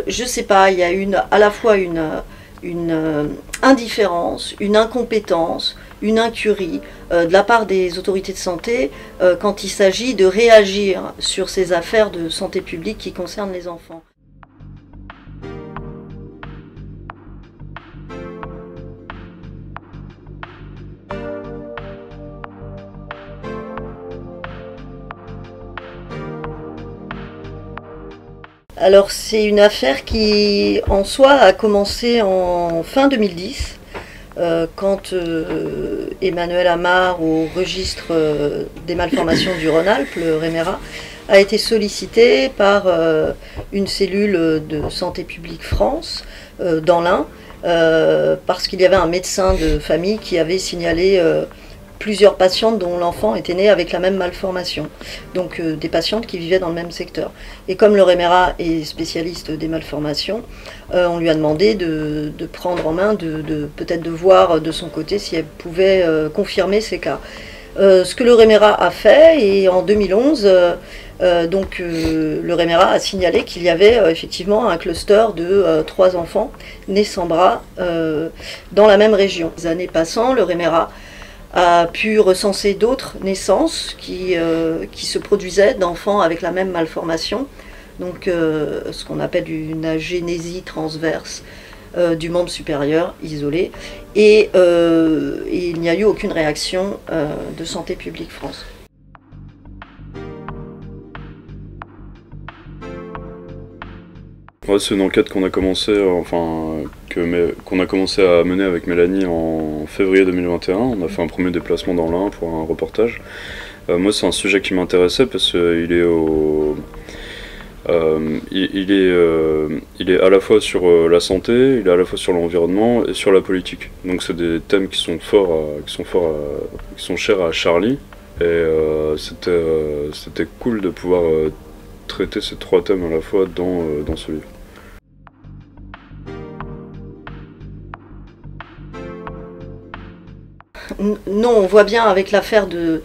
je sais pas, il y a à la fois une indifférence, une incompétence, une incurie de la part des autorités de santé quand il s'agit de réagir sur ces affaires de santé publique qui concernent les enfants. Alors c'est une affaire qui en soi a commencé en fin 2010 quand Emmanuel Amar au registre des malformations du Rhône-Alpes, le REMERA, a été sollicité par une cellule de Santé publique France dans l'Ain parce qu'il y avait un médecin de famille qui avait signalé plusieurs patientes dont l'enfant était né avec la même malformation, donc des patientes qui vivaient dans le même secteur. Et comme le REMERA est spécialiste des malformations, on lui a demandé de prendre en main, peut-être de voir de son côté si elle pouvait confirmer ces cas. Ce que le REMERA a fait, et en 2011, le REMERA a signalé qu'il y avait effectivement un cluster de 3 enfants nés sans bras dans la même région. Les années passant, le REMERA a pu recenser d'autres naissances qui se produisaient d'enfants avec la même malformation, donc ce qu'on appelle une agénésie transverse du membre supérieur isolé, et il n'y a eu aucune réaction de Santé publique France. Ouais, c'est une enquête qu'on a commencé, qu'on a commencé à mener avec Mélanie en février 2021. On a fait un premier déplacement dans l'Ain pour un reportage. Moi, c'est un sujet qui m'intéressait parce qu'il est il est à la fois sur la santé, il est à la fois sur l'environnement et sur la politique. Donc c'est des thèmes qui sont chers à Charlie. Et c'était cool de pouvoir traiter ces 3 thèmes à la fois dans ce livre. Non, on voit bien avec l'affaire de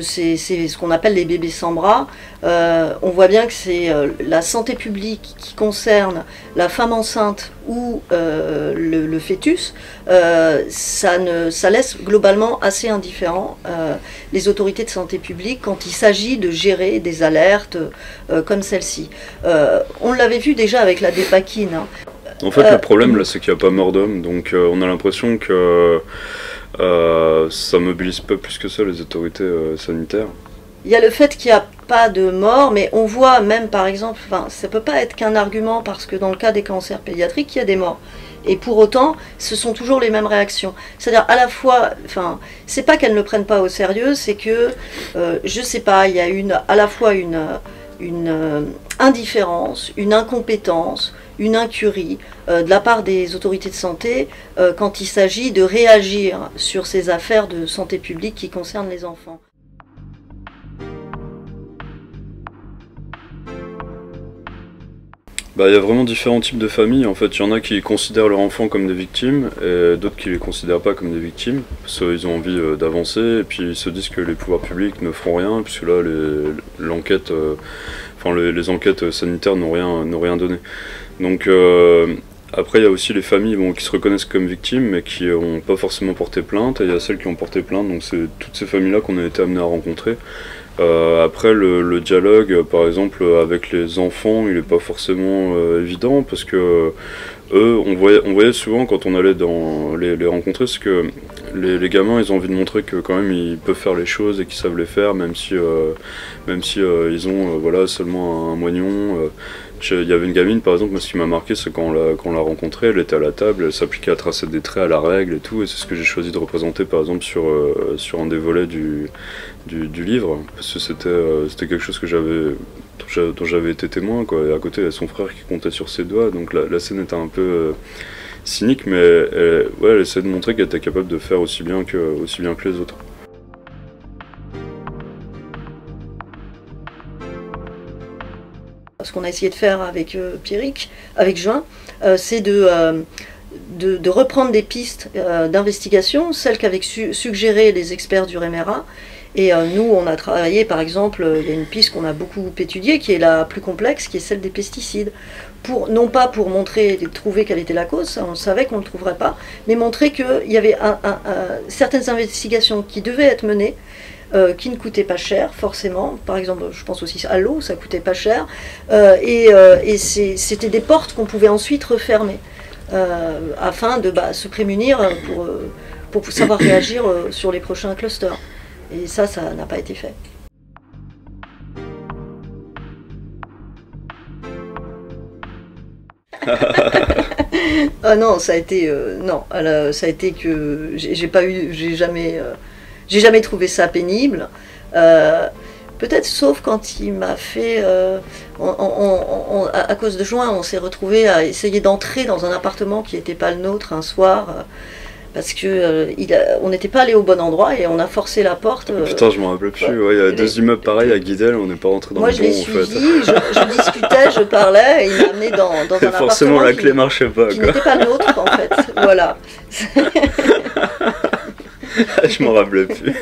ce qu'on appelle les bébés sans bras, on voit bien que c'est la santé publique qui concerne la femme enceinte ou le fœtus, ça laisse globalement assez indifférent les autorités de santé publique quand il s'agit de gérer des alertes comme celle-ci. On l'avait vu déjà avec la dépakine. Hein. En fait, le problème là, c'est qu'il n'y a pas mort d'homme, donc on a l'impression que ça mobilise pas plus que ça les autorités sanitaires. Il y a le fait qu'il n'y a pas de mort, mais on voit même par exemple, ça peut pas être qu'un argument parce que dans le cas des cancers pédiatriques, il y a des morts. Et pour autant, ce sont toujours les mêmes réactions. C'est-à-dire à la fois, c'est pas qu'elles ne le prennent pas au sérieux, c'est que, je sais pas, il y a à la fois une indifférence, une incompétence, une incurie de la part des autorités de santé quand il s'agit de réagir sur ces affaires de santé publique qui concernent les enfants. Il y a vraiment différents types de familles. En fait, il y en a qui considèrent leurs enfants comme des victimes et d'autres qui les considèrent pas comme des victimes parce qu'ils ont envie d'avancer et puis ils se disent que les pouvoirs publics ne feront rien puisque là les enquêtes sanitaires n'ont rien donné. Donc après il y a aussi les familles qui se reconnaissent comme victimes mais qui n'ont pas forcément porté plainte, et il y a celles qui ont porté plainte, donc c'est toutes ces familles-là qu'on a été amenés à rencontrer. Après le dialogue par exemple avec les enfants il n'est pas forcément évident parce que eux on voyait souvent quand on allait les rencontrer, c'est que les gamins ils ont envie de montrer que quand même ils peuvent faire les choses et qu'ils savent les faire même si ils ont seulement un moignon. Il y avait une gamine par exemple, moi ce qui m'a marqué c'est quand on l'a rencontrée, elle était à la table, elle s'appliquait à tracer des traits à la règle et tout, et c'est ce que j'ai choisi de représenter par exemple sur un des volets du livre, parce que c'était quelque chose dont j'avais été témoin, quoi. Et à côté il y a son frère qui comptait sur ses doigts, donc la scène était un peu cynique, mais elle essayait de montrer qu'elle était capable de faire aussi bien que les autres. Ce qu'on a essayé de faire avec Pierrick, avec Juin, c'est de reprendre des pistes d'investigation, celles qu'avaient suggéré les experts du REMERA. Et nous, on a travaillé, par exemple, il y a une piste qu'on a beaucoup étudiée, qui est la plus complexe, qui est celle des pesticides, non pas pour trouver quelle était la cause, ça, on savait qu'on ne le trouverait pas, mais montrer qu'il y avait certaines investigations qui devaient être menées, qui ne coûtaient pas cher forcément. Par exemple, je pense aussi à l'eau, ça coûtait pas cher, et c'était des portes qu'on pouvait ensuite refermer, afin de se prémunir pour savoir réagir sur les prochains clusters. Et ça n'a pas été fait. Ah non, ça a été ça a été que j'ai jamais trouvé ça pénible. Peut-être sauf quand il m'a fait, à cause de juin, on s'est retrouvé à essayer d'entrer dans un appartement qui n'était pas le nôtre un soir. Parce que on n'était pas allé au bon endroit et on a forcé la porte. Putain, je m'en rappelle plus. Ouais, il y a deux immeubles pareils à Guidel, on n'est pas rentré dans le bon en fait. Moi, je l'ai suivi, je discutais, je parlais, et il m'a amené dans un appartement. Forcément, la clé marchait pas. Qui n'était pas le nôtre, en fait. Voilà. Je m'en rappelais plus.